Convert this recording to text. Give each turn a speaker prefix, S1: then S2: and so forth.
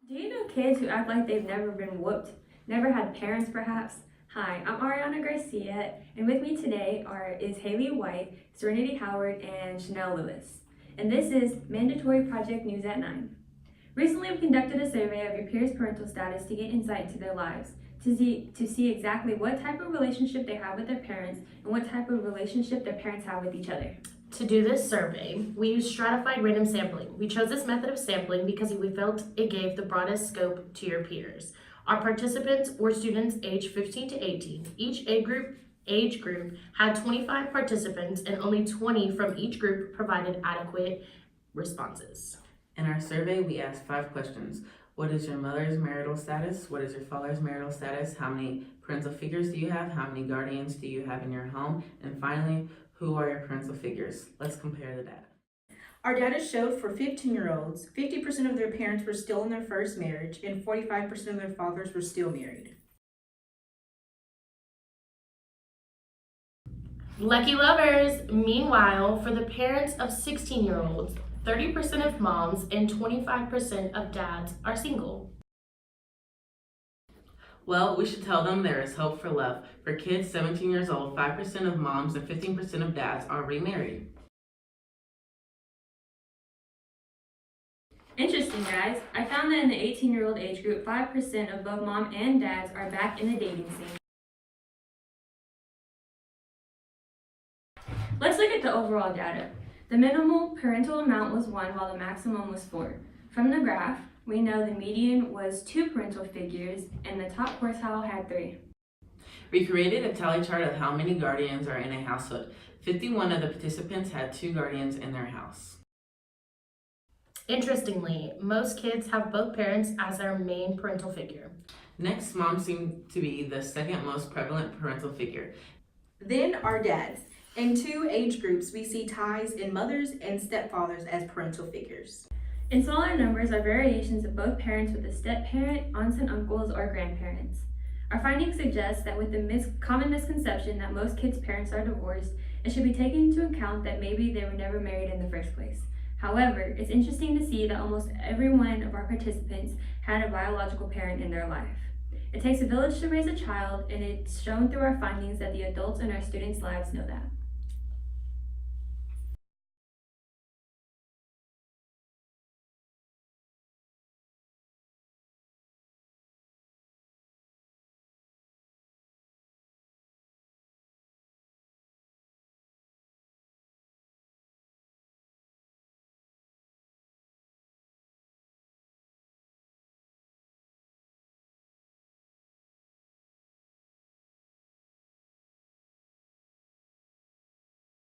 S1: Do you know kids who act like they've never been whooped? Never had parents, perhaps? Hi, I'm Ariana Garcia, and with me today is Haley White, Serenity Howard, and Chanel Lewis. And this is Mandatory Project News at 9. Recently, we conducted a survey of your peers' parental status to get insight into their lives, to see exactly what type of relationship they have with their parents and what type of relationship their parents have with each other.
S2: To do this survey, we used stratified random sampling. We chose this method of sampling because we felt it gave the broadest scope to your peers. Our participants were students aged 15 to 18. Each age group had 25 participants, and only 20 from each group provided adequate responses.
S3: In our survey, we asked 5 questions. What is your mother's marital status? What is your father's marital status? How many parental figures do you have? How many guardians do you have in your home? And finally, who are your parental figures? Let's compare the data.
S4: Our data showed for 15-year-olds, 50% of their parents were still in their first marriage and 45% of their fathers were still married.
S2: Lucky lovers! Meanwhile, for the parents of 16-year-olds, 30% of moms and 25% of dads are single.
S3: Well, we should tell them there is hope for love. For kids 17 years old, 5% of moms and 15% of dads are remarried.
S1: Interesting, guys. I found that in the 18-year-old age group, 5% of both mom and dads are back in the dating scene. Let's look at the overall data. The minimal parental amount was 1 while the maximum was 4. From the graph, we know the median was 2 parental figures and the top quartile had 3.
S3: We created a tally chart of how many guardians are in a household. 51 of the participants had 2 guardians in their house.
S2: Interestingly, most kids have both parents as their main parental figure.
S3: Next, moms seem to be the second most prevalent parental figure.
S4: Then our dads. In 2 age groups, we see ties in mothers and stepfathers as parental figures.
S1: In smaller numbers are variations of both parents with a step-parent, aunts and uncles, or grandparents. Our findings suggest that with the common misconception that most kids' parents are divorced, it should be taken into account that maybe they were never married in the first place. However, it's interesting to see that almost every one of our participants had a biological parent in their life. It takes a village to raise a child, and it's shown through our findings that the adults in our students' lives know that.